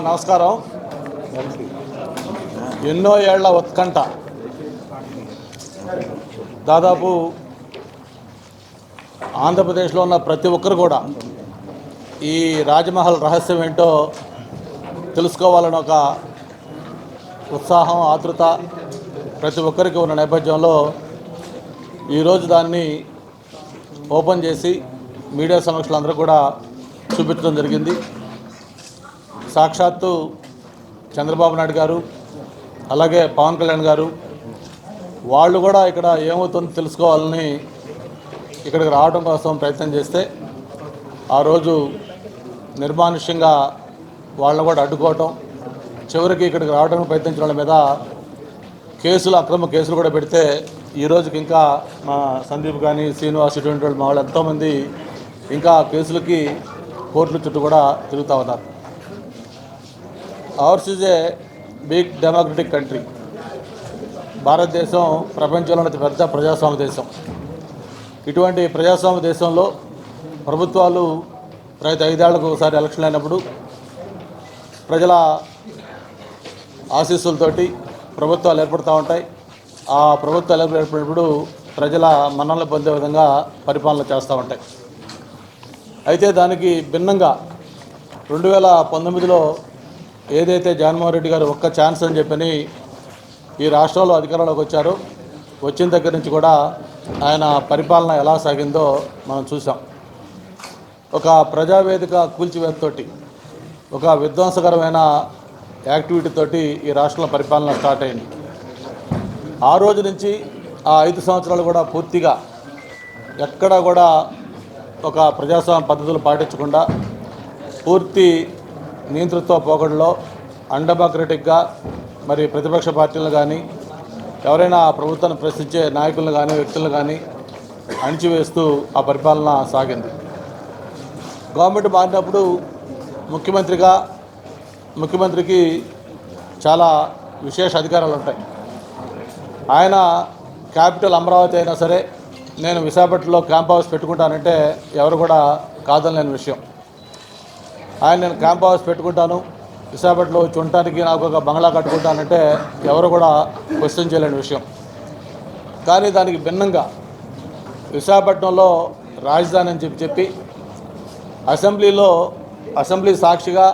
నమస్కారం. ఎన్నో ఏళ్ల ఉత్కంఠ, దాదాపు ఆంధ్రప్రదేశ్లో ఉన్న ప్రతి ఒక్కరు కూడా ఈ రాజ్మహల్ రహస్యం ఏంటో తెలుసుకోవాలని ఒక ఉత్సాహం, ఆతృత ప్రతి ఒక్కరికి ఉన్న నేపథ్యంలో ఈరోజు దాన్ని ఓపెన్ చేసి మీడియా సమక్షంలో అందరూ కూడా చూపించడం జరిగింది. సాక్షాత్తు చంద్రబాబు నాయుడు గారు, అలాగే పవన్ కళ్యాణ్ గారు వాళ్ళు కూడా ఇక్కడ ఏమవుతుందో తెలుసుకోవాలని ఇక్కడికి రావడం కోసం ప్రయత్నం చేస్తే ఆ రోజు నిర్మానుష్యంగా వాళ్ళని కూడా అడ్డుకోవటం, చివరికి ఇక్కడికి రావడానికి ప్రయత్నించిన వాళ్ళ మీద అక్రమ కేసులు కూడా పెడితే ఈ రోజుకి ఇంకా మా సందీప్ కానీ, శ్రీనివాస్, ఇటువంటి వాళ్ళు మా వాళ్ళు ఎంతోమంది ఇంకా కేసులకి కోర్టుల చుట్టూ కూడా తిరుగుతూ ఉన్నారు. Ours is a big democratic country. భారతదేశం ప్రపంచంలోని అతి పెద్ద ప్రజాస్వామ్య దేశం. ఇటువంటి ప్రజాస్వామ్య దేశంలో ప్రభుత్వాలు ప్రతి 5 ఏళ్లకు ఒకసారి ఎలక్షన్ అయినప్పుడు ప్రజల ఆశీస్సులతోటి ప్రభుత్వాలు ఏర్పడుతూ ఉంటాయి. ఆ ప్రభుత్వాలు ఏర్పడినప్పుడు ప్రజల మన్ననలు పొందే విధంగా పరిపాలన చేస్తూ ఉంటాయి. అయితే దానికి భిన్నంగా 2019లో ఏదైతే జగన్మోహన్ రెడ్డి గారు ఒక్క ఛాన్స్ అని చెప్పని ఈ రాష్ట్రంలో అధికారంలోకి వచ్చారో, వచ్చిన దగ్గర నుంచి కూడా ఆయన పరిపాలన ఎలా సాగిందో మనం చూసాం. ఒక ప్రజావేదిక కూల్చివేతతోటి, ఒక విధ్వంసకరమైన యాక్టివిటీతోటి ఈ రాష్ట్రంలో పరిపాలన స్టార్ట్ అయింది. ఆ రోజు నుంచి ఆ 5 సంవత్సరాలు కూడా పూర్తిగా ఎక్కడా కూడా ఒక ప్రజాస్వామ్య పద్ధతులు పాటించకుండా పూర్తి నియంతృత్వ పోకడలో అన్డెమోక్రటిక్గా మరి ప్రతిపక్ష పార్టీలను కానీ, ఎవరైనా ప్రభుత్వాన్ని ప్రశ్నించే నాయకులను కానీ, వ్యక్తులను కానీ అణిచివేస్తూ ఆ పరిపాలన సాగింది. గవర్నమెంట్ మారినప్పుడు ముఖ్యమంత్రికి చాలా విశేష అధికారాలు ఉంటాయి. ఆయన క్యాపిటల్ అమరావతి అయినా సరే నేను విశాఖపట్నంలో క్యాంప్ హౌస్ పెట్టుకుంటానంటే ఎవరు కూడా కాదనలేని విషయం. నేను క్యాంప్ హౌస్ పెట్టుకుంటాను, విశాఖపట్నంలో వచ్చి ఉండటానికి నాకు ఒక బంగ్లా కట్టుకుంటానంటే ఎవరు కూడా క్వశ్చన్ చేయలేని విషయం. కానీ దానికి భిన్నంగా విశాఖపట్నంలో రాజధాని అని చెప్పి అసెంబ్లీ సాక్షిగా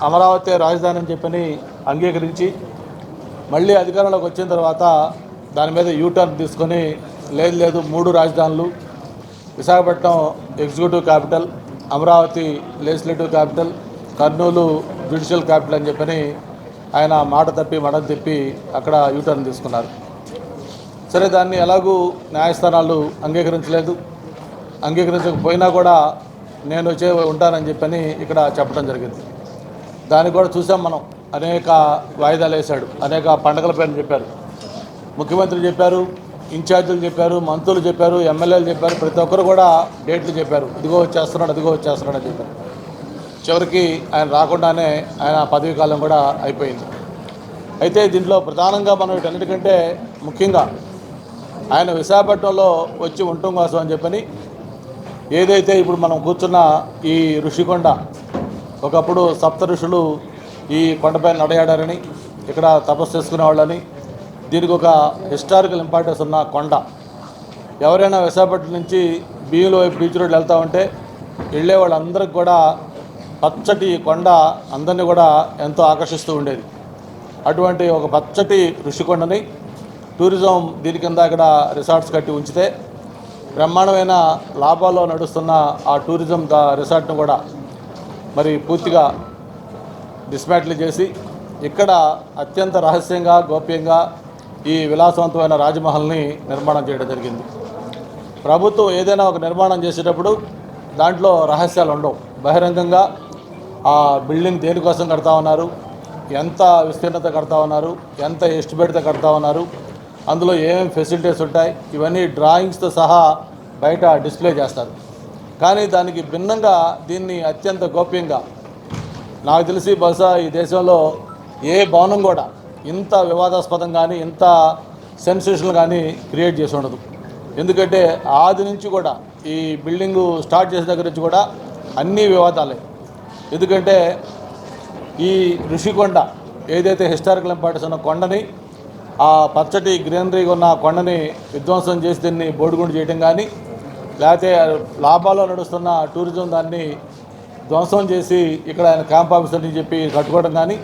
అమరావతి రాజధాని అని చెప్పని అంగీకరించి మళ్ళీ అధికారంలోకి వచ్చిన తర్వాత దాని మీద యూటర్న్ తీసుకొని లేదు 3 రాజధానులు, Visakhapatnam executive capital, Amaravati legislative capital, Kurnool judicial capital అని చెప్పని ఆయన మాట తప్పి మడం తిప్పి అక్కడ యూటర్న్ తీసుకున్నారు. సరే, దాన్ని ఎలాగూ న్యాయస్థానాలు అంగీకరించకపోయినా కూడా నేను ఉంటానని చెప్పని ఇక్కడ చెప్పడం జరిగింది. దాన్ని కూడా చూసాం మనం. అనేక వాయిదాలు వేశాడు, అనేక పండగల పేర్లు చెప్పారు, ముఖ్యమంత్రి చెప్పారు, ఇన్ఛార్జీలు చెప్పారు, మంత్రులు చెప్పారు, ఎమ్మెల్యేలు చెప్పారు, ప్రతి ఒక్కరు కూడా డేట్లు చెప్పారు. అదిగో వచ్చేస్తున్నాడు అని చెప్పారు. చివరికి ఆయన రాకుండానే ఆయన పదవీ కాలం కూడా అయిపోయింది. అయితే దీంట్లో ప్రధానంగా మనం వీటన్నిటికంటే ముఖ్యంగా ఆయన విశాఖపట్నంలో వచ్చి ఉండటం కోసం అని చెప్పని ఏదైతే ఇప్పుడు మనం కూర్చున్న ఈ ఋషికొండ, ఒకప్పుడు సప్త ఋషులు ఈ కొండపైన నడయాడారని, ఇక్కడ తపస్సు చేసుకునేవాళ్ళని, దీనికి ఒక హిస్టారికల్ ఇంపార్టెన్స్ ఉన్న కొండ. ఎవరైనా విశాఖపట్నం నుంచి బీలో బీచ్ రోడ్లు వెళ్తూ ఉంటే వెళ్ళే వాళ్ళందరికీ కూడా పచ్చటి కొండ అందరినీ కూడా ఎంతో ఆకర్షిస్తూ ఉండేది. అటువంటి ఒక పచ్చటి ఋషికొండని టూరిజం దీని కింద ఇక్కడ రిసార్ట్స్ కట్టి ఉంచితే బ్రహ్మాండమైన లాభాల్లో నడుస్తున్న ఆ టూరిజం రిసార్ట్ను కూడా మరి పూర్తిగా డిస్మాంటిల్ చేసి ఇక్కడ అత్యంత రహస్యంగా, గోప్యంగా ఈ విలాసవంతమైన రాజమహల్ని నిర్మాణం చేయడం జరిగింది. ప్రభుత్వం ఏదైనా ఒక నిర్మాణం చేసేటప్పుడు దాంట్లో రహస్యాలు ఉండవు. బహిరంగంగా ఆ బిల్డింగ్ దేనికోసం కడతా ఉన్నారు, ఎంత విస్తీర్ణత కడతా ఉన్నారు, ఎంత ఎస్టిమేట్తో కడతా ఉన్నారు, అందులో ఏమేమి ఫెసిలిటీస్ ఉంటాయి, ఇవన్నీ డ్రాయింగ్స్తో సహా బయట డిస్ప్లే చేస్తారు. కానీ దానికి భిన్నంగా దీన్ని అత్యంత గోప్యంగా, నాకు తెలిసి బహుశా ఈ దేశంలో ఏ భవనం కూడా ఇంత వివాదాస్పదం కానీ, ఇంత సెన్సేషన్ కానీ క్రియేట్ చేసి ఉండదు. ఎందుకంటే ఆది నుంచి కూడా ఈ బిల్డింగు స్టార్ట్ చేసిన దగ్గర నుంచి కూడా అన్ని వివాదాలే. ఎందుకంటే ఈ ఋషికొండ ఏదైతే హిస్టారికల్ ఇంపార్టెన్స్ ఉన్న కొండని, ఆ పచ్చటి గ్రీనరీగా ఉన్న కొండని విధ్వంసం చేసి దీన్ని బోడిగుండు చేయడం కానీ, లేకపోతే లాభాల్లో నడుస్తున్న టూరిజం దాన్ని ధ్వంసం చేసి ఇక్కడ ఆయన క్యాంప్ ఆఫీసర్ అని చెప్పి కట్టుకోవడం కానీ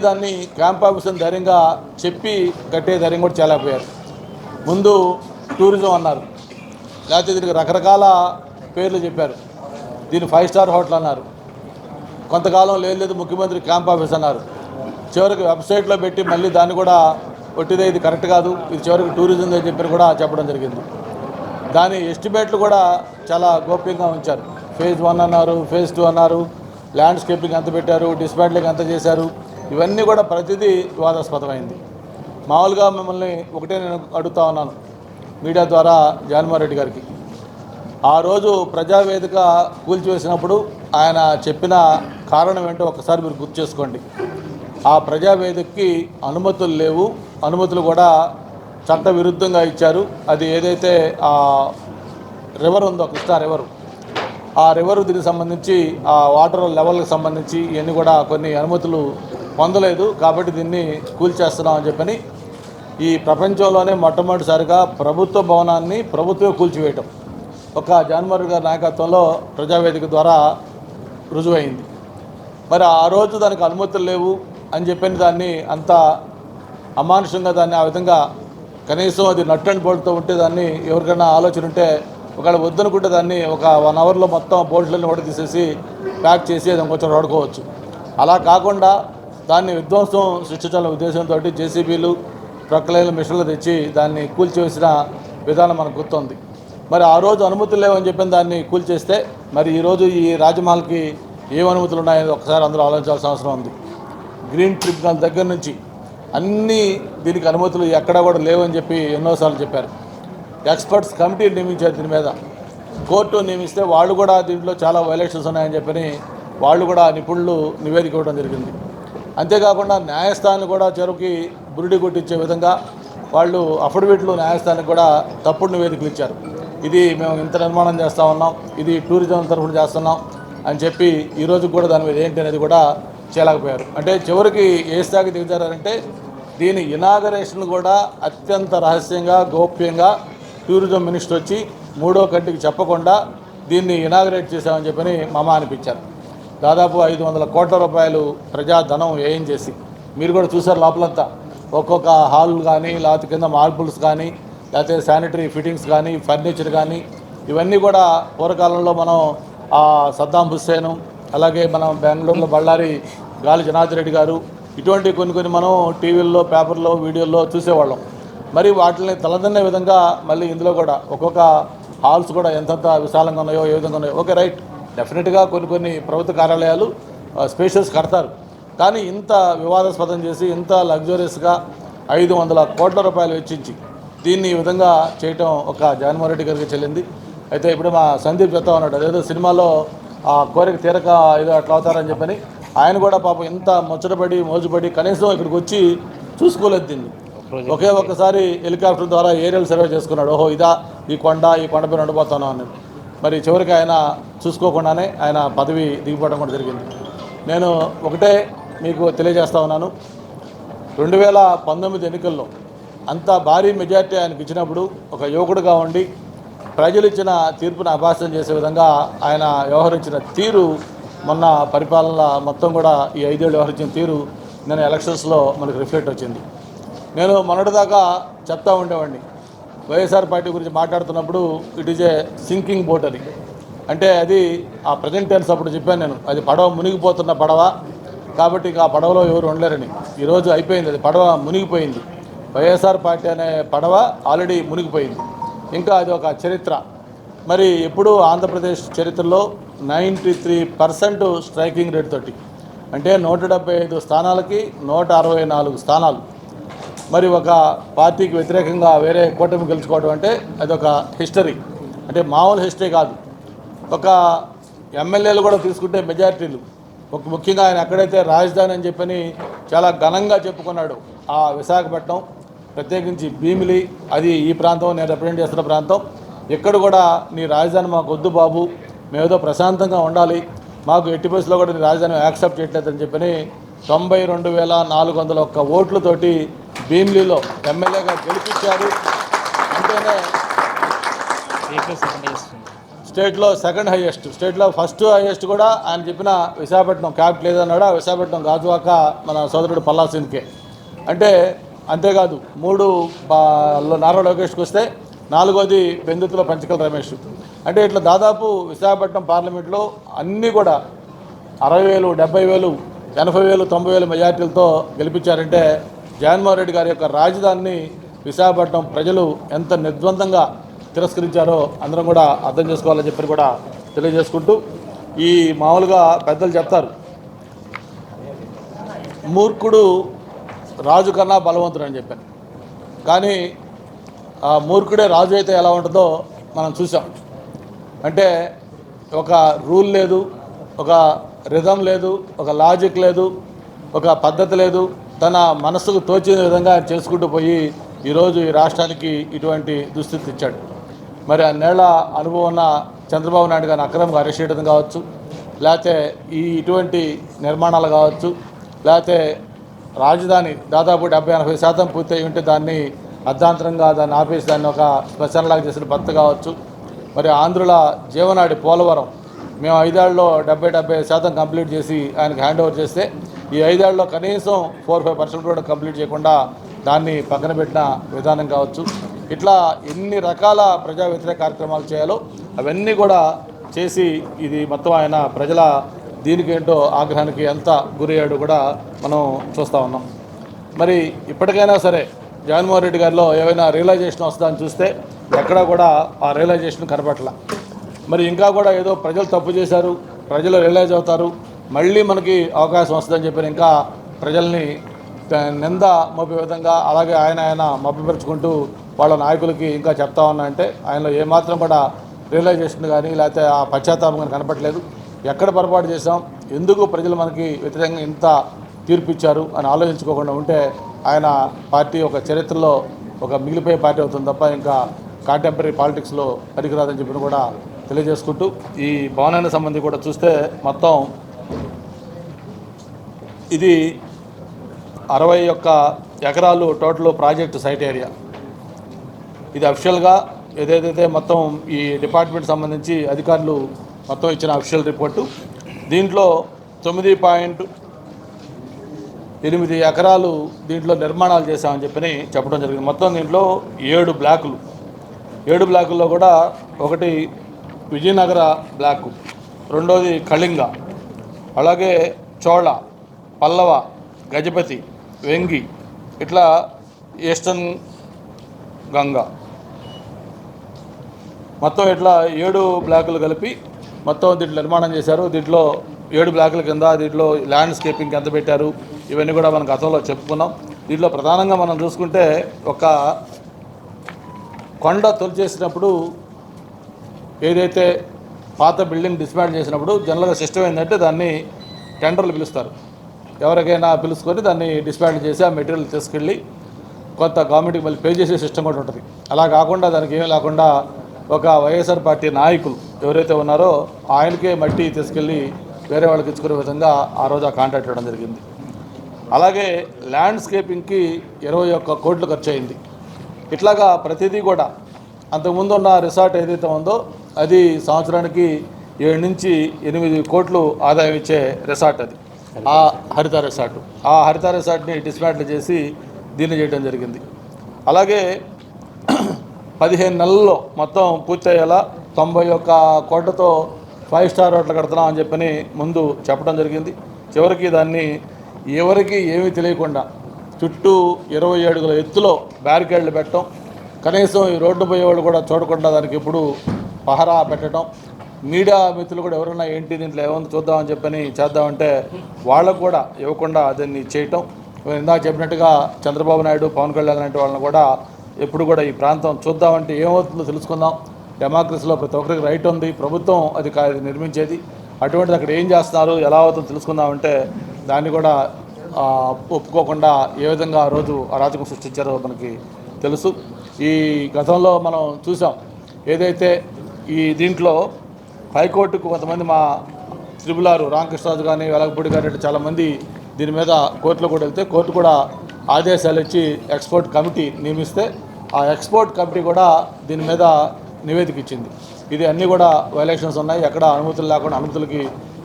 దాన్ని క్యాంప్ ఆఫీసర్ని ధైర్యంగా చెప్పి కట్టే ధైర్యం కూడా చేయలేకపోయారు. ముందు టూరిజం అన్నారు, లేకపోతే దీనికి రకరకాల పేర్లు చెప్పారు. దీన్ని 5 స్టార్ హోటల్ అన్నారు, కొంతకాలం లేదు ముఖ్యమంత్రి క్యాంప్ ఆఫీస్ అన్నారు. చివరికి వెబ్సైట్లో పెట్టి మళ్ళీ దాన్ని కూడా ఒట్టిదే ఇది కరెక్ట్ కాదు, ఇది చివరికి టూరిజం అని చెప్పి కూడా చెప్పడం జరిగింది. దాని ఎస్టిమేట్లు కూడా చాలా గోప్యంగా ఉంచారు. ఫేజ్ 1 అన్నారు, ఫేజ్ 2 అన్నారు, ల్యాండ్స్కేపింగ్ ఎంత పెట్టారు, డిస్మాంట్లింగ్ ఎంత చేశారు, ఇవన్నీ కూడా ప్రతిదీ వివాదాస్పదమైంది. మామూలుగా మిమ్మల్ని ఒకటే నేను అడుగుతా ఉన్నాను మీడియా ద్వారా జగన్మోహన్ రెడ్డి గారికి, ఆ రోజు ప్రజావేదిక కూల్చివేసినప్పుడు ఆయన చెప్పిన కారణం ఏంటో ఒకసారి మీరు గుర్తు చేసుకోండి. ఆ ప్రజావేదికకి అనుమతులు లేవు, అనుమతులు కూడా చట్ట విరుద్ధంగా ఇచ్చారు. అది ఏదైతే ఆ రివర్ ఉందో కృష్ణా రివరు, ఆ రివర్ దీనికి సంబంధించి ఆ వాటర్ లెవెల్కి సంబంధించి ఇవన్నీ కూడా కొన్ని అనుమతులు పొందలేదు, కాబట్టి దీన్ని కూల్చేస్తున్నామని చెప్పని ఈ ప్రపంచంలోనే మొట్టమొదటిసారిగా ప్రభుత్వ భవనాన్ని ప్రభుత్వమే కూల్చివేయటం ఒక జగన్మోహన్ రెడ్డి గారి నాయకత్వంలో ప్రజావేదిక ద్వారా రుజువైంది. మరి ఆ రోజు దానికి అనుమతులు లేవు అని చెప్పిన దాన్ని అంత అమానుషంగా దాన్ని ఆ విధంగా కనీసం అది నట్ అండ్ బోల్ట్తో ఉంటే దాన్ని ఎవరికైనా ఆలోచన ఉంటే ఒకవేళ వద్దనుకుంటే దాన్ని ఒక 1 అవర్లో మొత్తం బోల్ట్లను కూడా తీసేసి ప్యాక్ చేసి అది కొంచెం వాడుకోవచ్చు. అలా కాకుండా దాన్ని విధ్వంసం సృష్టించాలనే ఉద్దేశంతో జేసీబీలు ప్రక్కలైన మిషన్లు తెచ్చి దాన్ని కూల్చివేసిన విధానం మనకు గుర్తుంది. మరి ఆ రోజు అనుమతులు లేవని చెప్పిన దాన్ని కూల్చేస్తే మరి ఈరోజు ఈ రాజమహల్కి ఏం అనుమతులు ఉన్నాయని ఒకసారి అందరూ ఆలోచించాల్సిన అవసరం ఉంది. గ్రీన్ ట్రిబ్యునల్ దగ్గర నుంచి అన్నీ దీనికి అనుమతులు ఎక్కడా కూడా లేవని చెప్పి ఎన్నోసార్లు చెప్పారు. ఎక్స్పర్ట్స్ కమిటీ నియమించారు దీని మీద, కోర్టు నియమిస్తే వాళ్ళు కూడా దీంట్లో చాలా వైలేషన్స్ ఉన్నాయని చెప్పని వాళ్ళు కూడా నిపుణులు నివేదిక ఇవ్వడం జరిగింది. అంతేకాకుండా న్యాయస్థానాన్ని కూడా చెరువుకి బురిడి కొట్టించే విధంగా వాళ్ళు అఫిడవిట్లు న్యాయస్థానానికి కూడా తప్పుడు నివేదికలు ఇచ్చారు. ఇది మేము ఇంత నిర్మాణం చేస్తూ ఉన్నాం, ఇది టూరిజం తరఫున చేస్తున్నాం అని చెప్పి ఈరోజు కూడా దాని మీద ఏంటి అనేది కూడా చేయలేకపోయారు. అంటే చివరికి ఏ స్థాయికి దిగుతారంటే దీని ఇనాగరేషన్ కూడా అత్యంత రహస్యంగా గోప్యంగా టూరిజం మినిస్టర్ వచ్చి 3వ కంటికి చెప్పకుండా దీన్ని ఇనాగరేట్ చేశామని చెప్పని మమ అనిపించారు. దాదాపు 500 కోట్ల రూపాయలు ప్రజాధనం వ్యయం చేసి మీరు కూడా చూసారు లోపలంతా ఒక్కొక్క హాల్ కానీ లేకపోతే కింద మార్బుల్స్ కానీ లేకపోతే శానిటరీ ఫిట్టింగ్స్ కానీ ఫర్నిచర్ కానీ ఇవన్నీ కూడా పూర్వకాలంలో మనం సద్దాం హుస్సేను అలాగే మనం బెంగళూరులో బళ్ళారి గాలి జనార్దన్ రెడ్డి గారు ఇటువంటి కొన్ని మనం టీవీల్లో పేపర్లో వీడియోల్లో చూసేవాళ్ళం. మరి వాటిని తలదన్నే విధంగా మళ్ళీ ఇందులో కూడా ఒక్కొక్క హాల్స్ కూడా ఎంతంత విశాలంగా ఉన్నాయో ఏ విధంగా ఉన్నాయో ఓకే రైట్, డెఫినెట్గా కొన్ని ప్రభుత్వ కార్యాలయాలు స్పేషియస్ కడతారు, కానీ ఇంత వివాదాస్పదం చేసి ఇంత లగ్జరియస్గా 500 కోట్ల రూపాయలు వెచ్చించి దీన్ని ఈ విధంగా చేయటం ఒక జగన్మోహన్ రెడ్డి గారికి చెల్లింది. అయితే ఇప్పుడు మా సందీప్ చెప్తా ఉన్నాడు అదేదో సినిమాలో ఆ కోరిక తీరక ఏదో అట్లా అవుతారని చెప్పని ఆయన కూడా పాపం ఇంత ముచ్చటపడి మోజుపడి కనీసం ఇక్కడికి వచ్చి చూసుకోలేదు దీన్ని. ఒక్కసారి హెలికాప్టర్ ద్వారా ఏరియల్ సర్వే చేసుకున్నాడు, ఓహో ఇదా ఈ కొండపైన ఉండిపోతాను అని. మరి చివరికి ఆయన చూసుకోకుండానే ఆయన పదవి దిగిపోవడం కూడా జరిగింది. నేను ఒకటే మీకు తెలియజేస్తా ఉన్నాను, 2019 ఎన్నికల్లో అంత భారీ మెజార్టీ ఆయనకి ఇచ్చినప్పుడు ఒక యువకుడుగా ఉండి ప్రజలు ఇచ్చిన తీర్పును అభాసం చేసే విధంగా ఆయన వ్యవహరించిన తీరు మొన్న పరిపాలన మొత్తం కూడా ఈ 5 ఏళ్ళు వ్యవహరించిన తీరు నేను ఎలక్షన్స్లో మనకు రిఫ్లెక్ట్ వచ్చింది. నేను మొన్నటిదాకా చెప్తా ఉండేవాడిని వైఎస్ఆర్ పార్టీ గురించి మాట్లాడుతున్నప్పుడు it is a sinking boat అని, అంటే అది ఆ ప్రజెంట్ టెన్స్ అప్పుడు చెప్పాను నేను, అది పడవ మునిగిపోతున్న పడవ కాబట్టి ఆ పడవలో ఎవరు ఉండలేరని. ఈరోజు అయిపోయింది, అది పడవ మునిగిపోయింది. వైఎస్ఆర్ పార్టీ అనే పడవ ఆల్రెడీ మునిగిపోయింది. ఇంకా అది ఒక చరిత్ర. మరి ఎప్పుడు ఆంధ్రప్రదేశ్ చరిత్రలో 93% స్ట్రైకింగ్ రేట్ తోటి, అంటే 175 స్థానాలకి 164 స్థానాలు. మరి ఒక పార్టీకి వ్యతిరేకంగా వేరే కూటమి గెలుచుకోవడం అంటే అదొక హిస్టరీ, అంటే మామూలు హిస్టరీ కాదు. ఒక ఎమ్మెల్యేలు కూడా తీసుకుంటే మెజారిటీలు, ముఖ్యంగా ఆయన ఎక్కడైతే రాజధాని అని చెప్పని చాలా ఘనంగా చెప్పుకున్నాడు ఆ విశాఖపట్నం, ప్రత్యేకించి భీమిలి, అది ఈ ప్రాంతం నేను రిప్రజెంట్ చేస్తున్న ప్రాంతం, ఎక్కడ కూడా నీ రాజధాని మాకు వద్దు బాబు, మేమేదో ప్రశాంతంగా ఉండాలి, మాకు ఎట్టి పరిస్థితుల్లో కూడా రాజధాని యాక్సెప్ట్ చేయట్లేదని చెప్పని 92,401 ఓట్లతోటి భీమిలీలో ఎమ్మెల్యేగా గెలిపించారు. అంటేనే స్టేట్లో సెకండ్ హైయెస్ట్, స్టేట్లో ఫస్ట్ హైయెస్ట్ కూడా ఆయన చెప్పిన విశాఖపట్నం క్యాపిటల్ ఏదన్నాడు, ఆ విశాఖపట్నం గాజువాక మన సోదరుడు పల్లాసింగ్కే. అంటే అంతేకాదు 3 నారా లోకేష్కి వస్తే 4వది బెందుతుల పంచకల రమేష్. అంటే ఇట్లా దాదాపు విశాఖపట్నం పార్లమెంట్లో అన్నీ కూడా 60,000, 70,000, 80,000, 90,000 మెజార్టీలతో గెలిపించారంటే జగన్మోహన్ రెడ్డి గారి యొక్క రాజధానిని విశాఖపట్నం ప్రజలు ఎంత నిర్ద్వందంగా తిరస్కరించారో అందరం కూడా అర్థం చేసుకోవాలని చెప్పి కూడా తెలియజేసుకుంటూ, ఈ మామూలుగా పెద్దలు చెప్తారు మూర్ఖుడు రాజు కన్నా బలవంతుడు అని చెప్పాను. కానీ ఆ మూర్ఖుడే రాజు అయితే ఎలా ఉంటుందో మనం చూసాం. అంటే ఒక రూల్ లేదు, ఒక రిథం లేదు, ఒక లాజిక్ లేదు, ఒక పద్ధతి లేదు. తన మనసుకు తోచిన విధంగా ఆయన చేసుకుంటూ పోయి ఈరోజు ఈ రాష్ట్రానికి ఇటువంటి దుస్థితి ఇచ్చాడు. మరి అన్నేళ్ల అనుభవం ఉన్న చంద్రబాబు నాయుడు గారిని అక్రమంగా అరెస్ట్ చేయడం కావచ్చు, లేకపోతే ఇటువంటి నిర్మాణాలు కావచ్చు, లేకపోతే రాజధాని దాదాపు 70-80% పూర్తి అయి ఉంటే దాన్ని అర్ధాంతరంగా దాన్ని ఆపేసి దాన్ని ఒక శ్మశానలాగా చేసిన పద్ధతి కావచ్చు. మరి ఆంధ్రుల జీవనాడి పోలవరం మేము 5 ఏళ్లలో 70% కంప్లీట్ చేసి ఆయనకి హ్యాండ్ ఓవర్ చేస్తే ఈ 5 ఏళ్లలో కనీసం 4-5% కూడా కంప్లీట్ చేయకుండా దాన్ని పక్కన పెట్టిన విధానం కావచ్చు. ఇట్లా ఎన్ని రకాల ప్రజా వ్యతిరేక కార్యక్రమాలు చేయాలో అవన్నీ కూడా చేసి ఇది మొత్తం ఆయన ప్రజల దీనికేంటో ఆగ్రహానికి ఎంత గురయ్యాడో కూడా మనం చూస్తూ ఉన్నాం. మరి ఇప్పటికైనా సరే జగన్మోహన్ రెడ్డి గారిలో ఏమైనా రియలైజేషన్ వస్తుందని చూస్తే ఎక్కడా కూడా ఆ రియలైజేషన్ కనపట్ల. మరి ఇంకా కూడా ఏదో ప్రజలు తప్పు చేశారు, ప్రజలు రియలైజ్ అవుతారు, మళ్ళీ మనకి అవకాశం వస్తుందని చెప్పి ఇంకా ప్రజల్ని నింద మోపే విధంగా అలాగే ఆయన మభ్యపరుచుకుంటూ వాళ్ళ నాయకులకి ఇంకా చెప్తా ఉన్నా అంటే ఆయనలో ఏమాత్రం కూడా రియలైజేషన్ కానీ లేకపోతే ఆ పశ్చాత్తాపం కానీ కనపట్లేదు. ఎక్కడ పొరపాటు చేశాం, ఎందుకు ప్రజలు మనకి వ్యతిరేకంగా ఇంత తీర్పు ఇచ్చారు అని ఆలోచించుకోకుండా ఉంటే ఆయన పార్టీ ఒక చరిత్రలో ఒక మిగిలిపోయే పార్టీ అవుతుంది తప్ప ఇంకా కాంటెంపరీ పాలిటిక్స్లో పనికిరాదని చెప్పిన కూడా తెలియజేసుకుంటూ, ఈ భవనానికి సంబంధించి కూడా చూస్తే మొత్తం ఇది 61 ఎకరాలు టోటల్ ప్రాజెక్టు సైట్ ఏరియా. ఇది అఫిషియల్గా ఏదైతే మొత్తం ఈ డిపార్ట్మెంట్ సంబంధించి అధికారులు మొత్తం ఇచ్చిన అఫిషియల్ రిపోర్టు. దీంట్లో 9.8 ఎకరాలు దీంట్లో నిర్మాణాలు చేశామని చెప్పని చెప్పడం జరిగింది. మొత్తం దీంట్లో 7 బ్లాకులు, 7 బ్లాకుల్లో కూడా ఒకటి విజయనగర బ్లాకు, రెండోది కళింగ, అలాగే చోళ, పల్లవ, గజపతి, వెంగి, ఇట్లా ఈస్టర్న్ గంగా, మొత్తం ఇట్లా 7 బ్లాకులు కలిపి మొత్తం దీంట్లో నిర్మాణం చేశారు. దీంట్లో 7 బ్లాకుల కింద దీంట్లో ల్యాండ్స్కేపింగ్ ఎంత పెట్టారు ఇవన్నీ కూడా మనం గతంలో చెప్పుకున్నాం. దీంట్లో ప్రధానంగా మనం చూసుకుంటే ఒక కొండ తొలిచేసినప్పుడు ఏదైతే పాత బిల్డింగ్ డిస్మాంటిల్ చేసినప్పుడు జనరల్గా సిస్టమ్ ఏంటంటే దాన్ని టెండర్లు పిలుస్తారు, ఎవరికైనా పిలుచుకొని దాన్ని డిస్మాంటిల్ చేసి ఆ మెటీరియల్ తీసుకెళ్ళి కొంత గవర్నమెంట్కి మళ్ళీ పే చేసే సిస్టమ్ కూడా ఉంటుంది. అలా కాకుండా దానికి ఏమీ లేకుండా ఒక వైఎస్ఆర్ పార్టీ నాయకులు ఎవరైతే ఉన్నారో ఆయనకే మట్టి తీసుకెళ్ళి వేరే వాళ్ళకి ఇచ్చుకునే విధంగా ఆ రోజు ఆ కాంట్రాక్ట్ ఇవ్వడం జరిగింది. అలాగే ల్యాండ్స్కేపింగ్కి 21 కోట్లు ఖర్చు అయింది. ఇట్లాగా ప్రతిదీ కూడా అంతకుముందు ఉన్న రిసార్ట్ ఏదైతే ఉందో అది సంవత్సరానికి 7 నుంచి 8 కోట్లు ఆదాయం ఇచ్చే రిసార్ట్ అది, ఆ హరిత రిసార్ట్. ఆ హరిత రిసార్ట్ని డిస్మాంటిల్ చేసి దీన్ని చేయడం జరిగింది. అలాగే 15 నెలల్లో మొత్తం పూర్తయ్యేలా 91 కోట్లతో 5 స్టార్ హోటల్ కడుతున్నాం అని చెప్పని ముందు చెప్పడం జరిగింది. చివరికి దాన్ని ఎవరికి ఏమీ తెలియకుండా చుట్టూ 20 అడుగుల ఎత్తులో బ్యారికేడ్లు పెట్టడం, కనీసం ఈ రోడ్డు పోయేవాళ్ళు కూడా చూడకుండా దానికి ఎప్పుడు పహరా పెట్టడం, మీడియా మిత్రులు కూడా ఎవరైనా ఏంటి దీంట్లో ఏమైనా చూద్దామని చెప్పని చేద్దామంటే వాళ్ళకు కూడా ఇవ్వకుండా దాన్ని చేయటం. ఇందాక చెప్పినట్టుగా చంద్రబాబు నాయుడు, పవన్ కళ్యాణ్ లాంటి వాళ్ళని కూడా ఎప్పుడు కూడా ఈ ప్రాంతం చూద్దామంటే ఏమవుతుందో తెలుసుకుందాం, డెమోక్రసీలో ప్రతి ఒక్కరికి రైట్ ఉంది, ప్రభుత్వం అది నిర్మించేది, అటువంటిది అక్కడ ఏం చేస్తున్నారు ఎలా అవుతుందో తెలుసుకుందామంటే దాన్ని కూడా ఒప్పుకోకుండా ఏ విధంగా ఆ రోజు అరాచకం సృష్టించారో మనకి తెలుసు. ఈ గతంలో మనం చూసాం, ఏదైతే ఈ దీంట్లో హైకోర్టుకు కొంతమంది మా త్రిబులారు రామకృష్ణరాజు కానీ వెలగపూడి గారు చాలామంది దీని మీద కోర్టులో కూడా వెళ్తే కోర్టు కూడా ఆదేశాలు ఇచ్చి ఎక్స్పోర్ట్ కమిటీ నియమిస్తే ఆ ఎక్స్పోర్ట్ కమిటీ కూడా దీని మీద నివేదిక ఇచ్చింది. ఇది అన్నీ కూడా వైలేషన్స్ ఉన్నాయి, ఎక్కడ అనుమతులు లేకుండా అనుమతులకి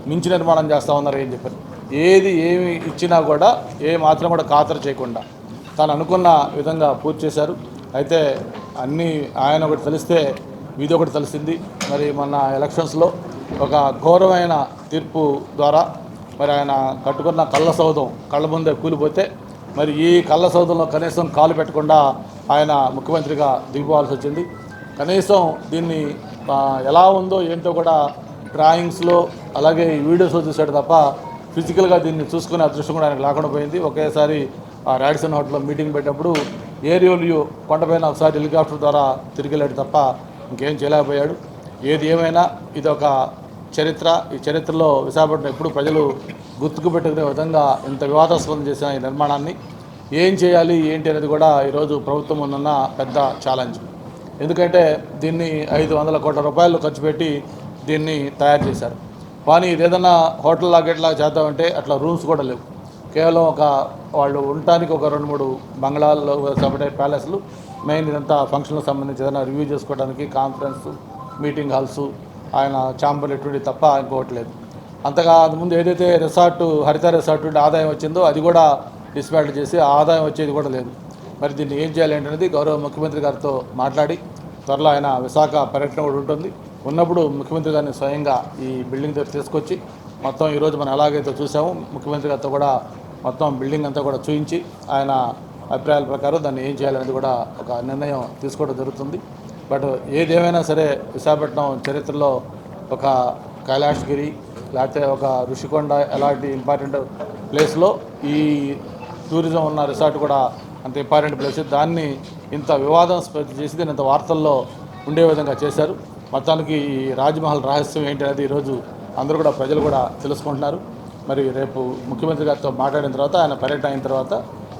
మించి నిర్మాణం చేస్తూ ఉన్నారు ఏం చెప్పారు. ఏమి ఇచ్చినా కూడా ఏ మాత్రం కూడా ఖాతరు చేయకుండా తాను అనుకున్న విధంగా పూర్తి చేశారు. అయితే అన్నీ ఆయన ఒకటి తెలిస్తే వీధి ఒకటి తెలిసింది. మరి మొన్న ఎలక్షన్స్లో ఒక ఘోరమైన తీర్పు ద్వారా మరి ఆయన కట్టుకున్న కళ్ళ సౌధం కళ్ళ ముందే కూలిపోతే మరి ఈ కళ్ళ సౌధంలో కనీసం కాలు పెట్టకుండా ఆయన ముఖ్యమంత్రిగా దిగిపోవాల్సి వచ్చింది. కనీసం దీన్ని ఎలా ఉందో ఏంటో కూడా డ్రాయింగ్స్లో అలాగే వీడియోస్లో చూసాడు తప్ప ఫిజికల్గా దీన్ని చూసుకునే అదృష్టం కూడా ఆయనకు లేకుండా పోయింది. ఒకేసారి రాడిసన్ హోటల్లో మీటింగ్ పెట్టినప్పుడు ఏరియల్ వ్యూ కొండపైన ఒకసారి హెలికాప్టర్ ద్వారా తిరిగి వెళ్ళాడు తప్ప ఇంకేం చేయలేకపోయాడు. ఏది ఏమైనా ఇది ఒక చరిత్ర. ఈ చరిత్రలో విశాఖపట్నం ఎప్పుడు ప్రజలు గుర్తుకు పెట్టుకునే విధంగా ఇంత వివాదాస్పదం చేసిన ఈ నిర్మాణాన్ని ఏం చేయాలి ఏంటి అనేది కూడా ఈరోజు ప్రభుత్వం ముందున్న పెద్ద ఛాలెంజ్. ఎందుకంటే దీన్ని 500 కోట్ల రూపాయలు ఖర్చు పెట్టి దీన్ని తయారు చేశారు. కానీ ఇదేదన్నా హోటల్ లాగేట్లా చేద్దామంటే అట్లా రూమ్స్ కూడా లేవు. కేవలం వాళ్ళు ఉండటానికి ఒక 2-3 బంగ్లాల్లో సపరేట్ ప్యాలెస్లు, మెయిన్ ఇదంతా ఫంక్షన్లకు సంబంధించి ఏదైనా రివ్యూ చేసుకోవడానికి కాన్ఫరెన్స్ మీటింగ్ హాల్స్ ఆయన ఛాంబర్లు ఎటువంటి తప్ప ఇంకోటి లేదు. అంతగా ముందు ఏదైతే హరిత రిసార్ట్ ఆదాయం వచ్చిందో అది కూడా డిస్మాంటిల్ చేసి ఆదాయం వచ్చేది కూడా లేదు. మరి దీన్ని ఏం చేయాలి అనేది గౌరవ ముఖ్యమంత్రి గారితో మాట్లాడి త్వరలో ఆయన విశాఖ పర్యటన కూడా ఉంటుంది. ఉన్నప్పుడు ముఖ్యమంత్రి గారిని స్వయంగా ఈ బిల్డింగ్ దగ్గర తీసుకొచ్చి మొత్తం ఈరోజు మనం ఎలాగైతే చూసామో ముఖ్యమంత్రి గారితో కూడా మొత్తం బిల్డింగ్ అంతా కూడా చూయించి ఆయన అభిప్రాయాల ప్రకారం దాన్ని ఏం చేయాలనేది కూడా ఒక నిర్ణయం తీసుకోవడం జరుగుతుంది. బట్ ఏదేమైనా సరే విశాఖపట్నం చరిత్రలో ఒక కైలాసగిరి లేకపోతే ఒక ఋషికొండ ఎలాంటి ఇంపార్టెంట్ ప్లేస్లో ఈ టూరిజం ఉన్న రిసార్ట్ కూడా అంత ఇంపార్టెంట్ ప్లేస్. దాన్ని ఇంత వివాదం చేసి దీన్ని ఇంత వార్తల్లో ఉండే విధంగా చేశారు. మొత్తానికి ఈ రాజ్మహల్ రహస్యం ఏంటి అనేది ఈరోజు అందరూ కూడా ప్రజలు కూడా తెలుసుకుంటున్నారు. మరి రేపు ముఖ్యమంత్రి గారితో మాట్లాడిన తర్వాత ఆయన పర్యటన అయిన తర్వాత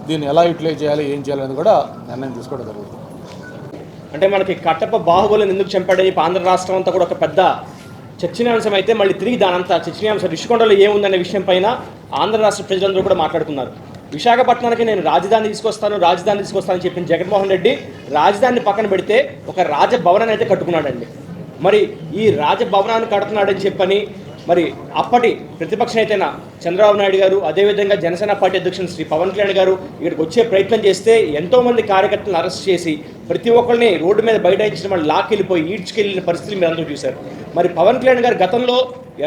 దీన్ని ఎలా యూటిలైజ్ చేయాలి ఏం చేయాలనేది కూడా నిర్ణయం తీసుకోవడం జరుగుతుంది. అంటే మనకి కట్టప్ప బాహుబలిని ఎందుకు చంపాడని ఆంధ్ర రాష్ట్రం అంతా కూడా ఒక పెద్ద చర్చనీయాంశం అయితే మళ్ళీ తిరిగి దానంతా చర్చనీయాంశం ఋషికొండలో ఏముందనే విషయం పైన ఆంధ్ర రాష్ట్ర ప్రజలందరూ కూడా మాట్లాడుతున్నారు. విశాఖపట్నానికి నేను రాజధాని తీసుకొస్తానని చెప్పిన జగన్మోహన్ రెడ్డి రాజధానిని పక్కన పెడితే ఒక రాజభవనాన్ని అయితే కట్టుకున్నాడండి. మరి ఈ రాజభవనాన్ని కడుతున్నాడని చెప్పని మరి అప్పటి ప్రతిపక్ష నేతైన చంద్రబాబు నాయుడు గారు అదేవిధంగా జనసేన పార్టీ అధ్యక్షులు శ్రీ పవన్ కళ్యాణ్ గారు ఇక్కడికి వచ్చే ప్రయత్నం చేస్తే ఎంతోమంది కార్యకర్తలను అరెస్ట్ చేసి ప్రతి ఒక్కరిని రోడ్డు మీద బైఠాయించడం వాళ్ళు లాక్కెళ్ళిపోయి ఈడ్చుకెళ్ళిన పరిస్థితులు మీరు అందరూ చూశారు. మరి పవన్ కళ్యాణ్ గారు గతంలో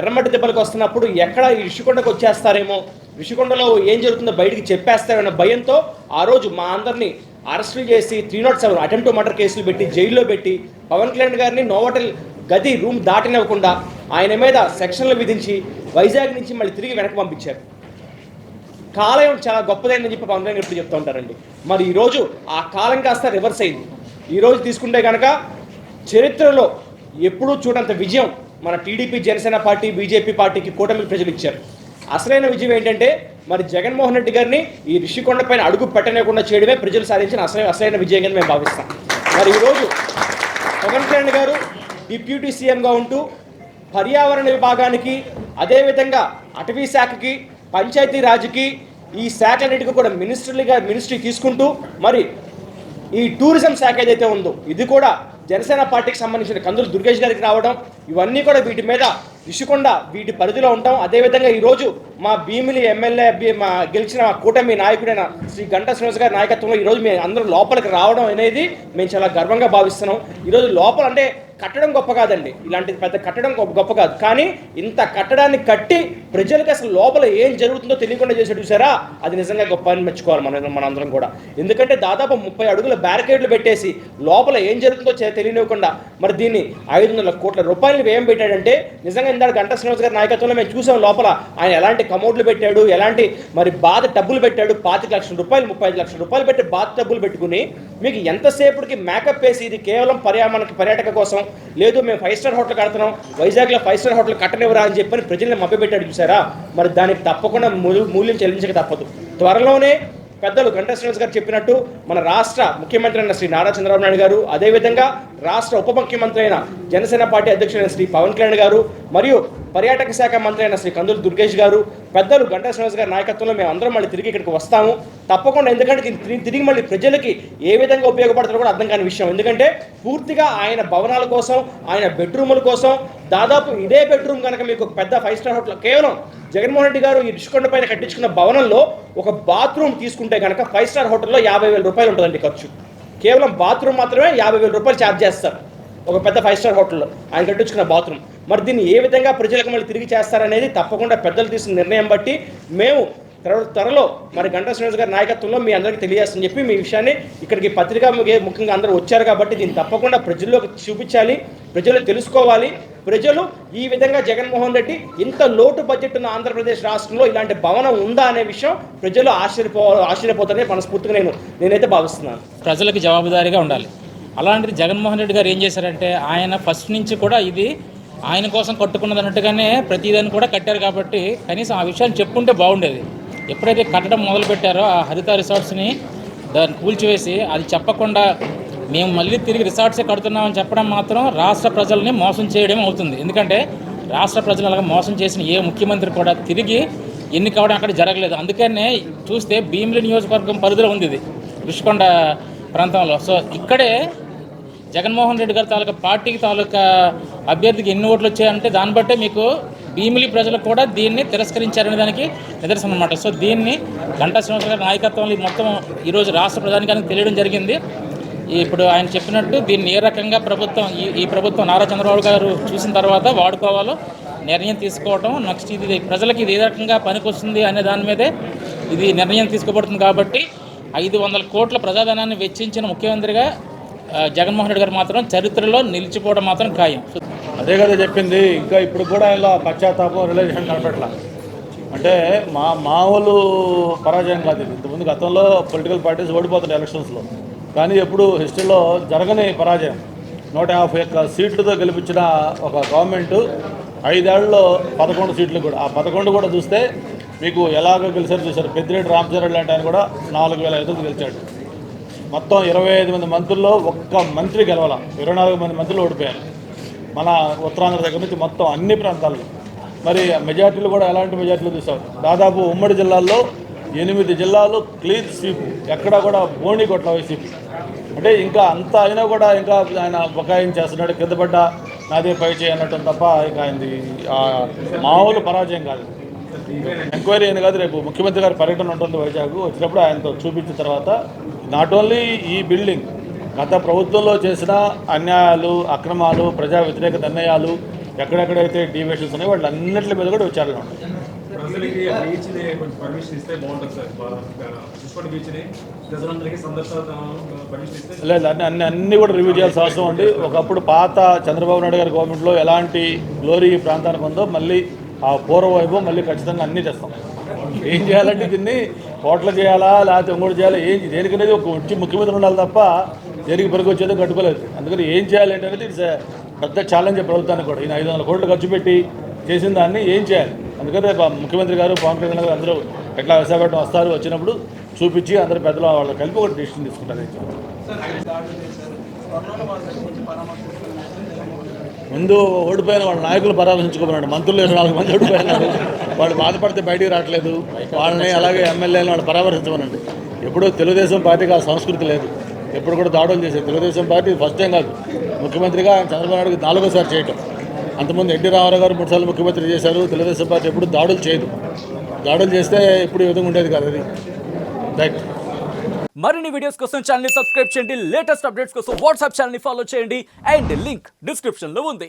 ఎర్రమట్టి దెబ్బలకు వస్తున్నప్పుడు ఎక్కడ ఈ ఋషికొండకు వచ్చేస్తారేమో, ఋషికొండలో ఏం జరుగుతుందో బయటికి చెప్పేస్తారన్న భయంతో ఆ రోజు మా అందరినీ అరెస్టులు చేసి 307 అటెంప్ట్ టు మర్డర్ కేసులు పెట్టి జైల్లో పెట్టి పవన్ కళ్యాణ్ గారిని నోవోటల్ గది రూమ్ దాటినివ్వకుండా ఆయన మీద సెక్షన్లు విధించి వైజాగ్ నుంచి మళ్ళీ తిరిగి వెనక్కి పంపించారు. కాలం చాలా గొప్పదైందని చెప్పి పవన్ కళ్యాణ్ ఎప్పుడు చెప్తూ ఉంటారండి. మరి ఈరోజు ఆ కాలం కాస్త రివర్స్ అయింది. ఈరోజు తీసుకుంటే కనుక చరిత్రలో ఎప్పుడూ చూడంత విజయం మన టీడీపీ జనసేన పార్టీ బీజేపీ పార్టీకి కూటమి ప్రజలు ఇచ్చారు. అసలైన విజయం ఏంటంటే మరి జగన్మోహన్ రెడ్డి గారిని ఈ ఋషికొండ పైన అడుగు పెట్టలేకుండా చేయడమే ప్రజలు సాధించిన అసలైన విజయం కింద మేము భావిస్తాం. మరి ఈరోజు పవన్ కళ్యాణ్ గారు డిప్యూటీ సీఎంగా ఉంటూ పర్యావరణ విభాగానికి అదేవిధంగా అటవీ శాఖకి పంచాయతీరాజ్కి ఈ శాఖలన్నిటికీ కూడా మినిస్ట్రీ తీసుకుంటూ మరి ఈ టూరిజం శాఖ ఏదైతే ఉందో ఇది కూడా జనసేన పార్టీకి సంబంధించిన కందులు దుర్గేష్ గారికి రావడం ఇవన్నీ కూడా వీటి మీద ఋషికొండ వీటి పరిధిలో ఉంటాం. అదేవిధంగా ఈరోజు మా భీమిలి ఎమ్మెల్యే మా గెలిచిన కూటమి నాయకుడైన శ్రీ గంటా శ్రీనివాస్ గారి నాయకత్వంలో ఈరోజు మేము అందరూ లోపలికి రావడం అనేది మేము చాలా గర్వంగా భావిస్తున్నాం. ఈరోజు లోపల అంటే కట్టడం గొప్ప కాదండి, ఇలాంటి పెద్ద కట్టడం గొప్ప కాదు, కానీ ఇంత కట్టడాన్ని కట్టి ప్రజలకు అసలు లోపల ఏం జరుగుతుందో తెలియకుండా చేసి చూసారా, అది నిజంగా గొప్ప అని మెచ్చుకోవాలి మనందరం కూడా. ఎందుకంటే దాదాపు 30 అడుగుల బ్యారికేడ్లు పెట్టేసి లోపల ఏం జరుగుతుందో తెలియనివ్వకుండా మరి దీన్ని 500 కోట్ల రూపాయలు వ్యయం పెట్టాడంటే నిజంగా ఇందాక గంటా శ్రీనివాస్ గారి నాయకత్వంలో మేము చూసాం. లోపల ఆయన ఎలాంటి కమోడ్లు పెట్టాడు, ఎలాంటి మరి బాధ డబ్బులు పెట్టాడు, 25 లక్షల రూపాయలు 35 లక్షల రూపాయలు పెట్టి బాధ డబ్బులు పెట్టుకుని మీకు ఎంతసేపటికి మేకప్ వేసి ఇది కేవలం పర్యాటక కోసం లేదు మేము 5 స్టార్ హోటల్ కడుతున్నాం వైజాగ్లో 5 స్టార్ హోటల్ కట్టనివ్వరా అని చెప్పని ప్రజల్ని మభ్యపెట్టాడు చూసారా. మరి దానికి తప్పకుండా మూల్యం చెల్లించక తప్పదు. త్వరలోనే పెద్దలు గంటా శ్రీనివాస్ గారు చెప్పినట్టు మన రాష్ట్ర ముఖ్యమంత్రి అయిన శ్రీ నారా చంద్రబాబు నాయుడు గారు, అదేవిధంగా రాష్ట్ర ఉప ముఖ్యమంత్రి అయిన జనసేన పార్టీ అధ్యక్షుడైన శ్రీ పవన్ కళ్యాణ్ గారు, మరియు పర్యాటక శాఖ మంత్రి అయిన శ్రీ కందులు దుర్గేష్ గారు, పెద్దలు గంటా శ్రీనివాస్ గారి నాయకత్వంలో మేము అందరం మళ్ళీ తిరిగి ఇక్కడికి వస్తాము తప్పకుండా. ఎందుకంటే దీన్ని తిరిగి మళ్ళీ ప్రజలకి ఏ విధంగా ఉపయోగపడుతుందో కూడా అర్థం కాని విషయం. ఎందుకంటే పూర్తిగా ఆయన భవనాల కోసం, ఆయన బెడ్రూముల కోసం, దాదాపు ఇదే బెడ్రూమ్ కనుక మీకు ఒక పెద్ద 5 స్టార్ హోటల్, కేవలం జగన్మోహన్ రెడ్డి గారు ఈ రిషికొండ పైన కట్టించుకున్న భవనంలో ఒక బాత్రూమ్ తీసుకుంటే కనుక 5 స్టార్ హోటల్లో 50,000 రూపాయలు ఉంటుందండి ఖర్చు. కేవలం బాత్రూమ్ మాత్రమే 50,000 రూపాయలు ఛార్జ్ చేస్తారు ఒక పెద్ద 5 స్టార్ హోటల్లో ఆయన కట్టించుకున్న బాత్రూమ్. మరి దీన్ని ఏ విధంగా ప్రజలకు మళ్ళీ తిరిగి చేస్తారనేది తప్పకుండా పెద్దలు తీసుకున్న నిర్ణయం బట్టి మేము త్వరలో మరి గంటా శ్రీనివాస్ గారి నాయకత్వంలో మీ అందరికీ తెలియజేస్తని చెప్పి మీ విషయాన్ని ఇక్కడికి పత్రికా ముఖ్యంగా అందరూ వచ్చారు కాబట్టి దీన్ని తప్పకుండా ప్రజల్లోకి చూపించాలి, ప్రజలు తెలుసుకోవాలి. ప్రజలు ఈ విధంగా జగన్మోహన్ రెడ్డి ఇంత లోటు బడ్జెట్ ఉన్న ఆంధ్రప్రదేశ్ రాష్ట్రంలో ఇలాంటి భవనం ఉందా అనే విషయం ప్రజలు ఆశ్చర్యపోతారని మనస్ఫూర్తిగా నేనైతే భావిస్తున్నాను. ప్రజలకు జవాబుదారీగా ఉండాలి. అలాంటిది జగన్మోహన్ రెడ్డి గారు ఏం చేశారంటే ఆయన ఫస్ట్ నుంచి కూడా ఇది ఆయన కోసం కట్టుకున్నది అన్నట్టుగానే ప్రతిదాన్ని కూడా కట్టారు. కాబట్టి కనీసం ఆ విషయాన్ని చెప్పుకుంటే బాగుండేది. ఎప్పుడైతే కట్టడం మొదలుపెట్టారో ఆ హరిత రిసార్ట్స్ని దాన్ని కూల్చివేసి అది చెప్పకుండా మేము మళ్ళీ తిరిగి రిసార్ట్సే కడుతున్నామని చెప్పడం మాత్రం రాష్ట్ర ప్రజల్ని మోసం చేయడం అవుతుంది. ఎందుకంటే రాష్ట్ర ప్రజలు అలాగే మోసం చేసిన ఏ ముఖ్యమంత్రి కూడా తిరిగి ఎన్నిక అవ్వడం అక్కడ జరగలేదు. అందుకనే చూస్తే భీమిలి నియోజకవర్గం పరిధిలో ఉంది ఇది రుషికొండ ప్రాంతంలో. సో ఇక్కడే జగన్మోహన్ రెడ్డి గారి తాలూకా పార్టీకి తాలూకా అభ్యర్థికి ఎన్ని ఓట్లు వచ్చాయంటే దాన్ని బట్టే మీకు భీమిలి ప్రజలు కూడా దీన్ని తిరస్కరించారనే దానికి నిదర్శనం అన్నమాట. సో దీన్ని గంటా శ్రీనివాస్ గారి నాయకత్వంలో మొత్తం ఈరోజు రాష్ట్ర ప్రధానికానికి తెలియడం జరిగింది. ఇప్పుడు ఆయన చెప్పినట్టు దీన్ని ఏ రకంగా ప్రభుత్వం ఈ ప్రభుత్వం నారా చంద్రబాబు గారు చూసిన తర్వాత వాడుకోవాలో నిర్ణయం తీసుకోవడం, నెక్స్ట్ ఇది ప్రజలకి ఇది ఏ రకంగా పనికొస్తుంది అనే దాని మీదే ఇది నిర్ణయం తీసుకోబడుతుంది. కాబట్టి 500 కోట్ల ప్రజాధనాన్ని వెచ్చించిన ముఖ్యమంత్రిగా జగన్మోహన్ రెడ్డి గారు మాత్రం చరిత్రలో నిలిచిపోవడం మాత్రం ఖాయం. అదే కదా చెప్పింది. ఇంకా ఇప్పుడు కూడా ఇలా పశ్చాత్తాపం రిలైజేషన్ కనపట్ల. అంటే మామూలు పరాజయం కాదు ఇది. ఇంతకుముందు గతంలో పొలిటికల్ పార్టీస్ ఓడిపోతాయి ఎలక్షన్స్లో, కానీ ఎప్పుడు హిస్టరీలో జరగని పరాజయం. 151 సీట్లతో గెలిపించిన ఒక గవర్నమెంట్ 5 ఏళ్లలో 11 సీట్లు కూడా, ఆ 11 కూడా చూస్తే మీకు ఎలాగో గెలిచారు చూశారు. పెద్దిరెడ్డి రామచంద్రరెడ్డి లాంటి ఆయన కూడా 4,500 గెలిచాడు. మొత్తం 25 మంది మంత్రుల్లో ఒక్క మంత్రి గెలవాల, 24 మంది మంత్రులు ఓడిపోయారు మన ఉత్తరాంధ్ర దగ్గర నుంచి మొత్తం అన్ని ప్రాంతాల్లో. మరి మెజార్టీలు కూడా ఎలాంటి మెజార్టీలు చూసాం. దాదాపు ఉమ్మడి జిల్లాల్లో 8 జిల్లాలు క్లీన్ స్వీప్, ఎక్కడా కూడా బోణి కొట్ల వైసీపీ. అంటే ఇంకా అంత అయినా కూడా ఇంకా ఆయన బకాయం చేస్తున్నాడు, కింద పడ్డ నాదే పై చేయి అన్నట్టు తప్ప ఇంకా ఆయనది మామూలు పరాజయం కాదు. ఎంక్వైరీ అయిన కాదు, రేపు ముఖ్యమంత్రి గారి పర్యటన ఉంటుంది వైజాగ్, వచ్చినప్పుడు ఆయనతో చూపించిన తర్వాత నాట్ ఓన్లీ ఈ బిల్డింగ్, గత ప్రభుత్వంలో చేసిన అన్యాయాలు, అక్రమాలు, ప్రజా వ్యతిరేక నిర్ణయాలు, ఎక్కడెక్కడైతే డీవియేషన్స్ ఉన్నాయో వాళ్ళన్నింటి మీద కూడా విచారణ ఉంటుంది. లేదు అన్నీ కూడా రివ్యూ చేయాల్సిన అవసరం ఉంది. ఒకప్పుడు పాత చంద్రబాబు నాయుడు గారి గవర్నమెంట్లో ఎలాంటి గ్లోరీ ఈ ప్రాంతానికి ఉందో మళ్ళీ ఆ పూర్వవైభవం మళ్ళీ ఖచ్చితంగా అన్నీ చేస్తాం. ఏం చేయాలంటే దీన్ని హోటల్ చేయాలా లేకపోతే ఇంకోటి చేయాలా, దేనికనేది ఒక వచ్చి ముఖ్యమంత్రి ఉండాలి తప్ప దేనికి పరికి వచ్చేదో కట్టుకోలేదు. అందుకని ఏం చేయాలంటే అనేది ఇట్స్ పెద్ద ఛాలెంజ్ ప్రభుత్వానికి కూడా. ఈయన 500 కోట్లు ఖర్చు పెట్టి చేసిన దాన్ని ఏం చేయాలి. అందుకని రేపు ముఖ్యమంత్రి గారు, పవన్ కళ్యాణ్ గారు అందరూ ఎట్లా విశాఖపట్నం వస్తారు, వచ్చినప్పుడు చూపించి అందరూ పెద్దలు వాళ్ళు కలిపి ఒక డిసిషన్ తీసుకుంటారు. ముందు ఓడిపోయిన వాళ్ళ నాయకులు పరామర్శించుకోమన్నాడు. మంత్రులు 24 మంది ఓడిపోయినారు, వాళ్ళు బాధపడితే బయటికి రావట్లేదు. వాళ్ళని అలాగే ఎమ్మెల్యేలను వాళ్ళు పరామర్శించమనండి. ఎప్పుడూ తెలుగుదేశం పార్టీకి ఆ సంస్కృతి లేదు, ఎప్పుడు కూడా దాడులు చేసేది. తెలుగుదేశం పార్టీ ఫస్ట్ టైం కాదు, ముఖ్యమంత్రిగా ఆయన చంద్రబాబు నాయుడుకి 4వ చేయటం. అంతకుముందు ఎన్టీ రామారావు గారు 3 సార్లు ముఖ్యమంత్రి చేశారు. తెలుగుదేశం పార్టీ ఎప్పుడు దాడులు చేయదు. దాడులు చేస్తే ఎప్పుడు ఈ విధంగా ఉండేది కాదు. అది రైట్. మరిన్ని వీడియోస్ కోసం ఛానల్ ని సబ్స్క్రైబ్ చేయండి. లేటెస్ట్ అప్డేట్స్ కోసం వాట్సాప్ ఛానల్ ని ఫాలో చేయండి. అండ్ లింక్ డిస్క్రిప్షన్ లో ఉంది.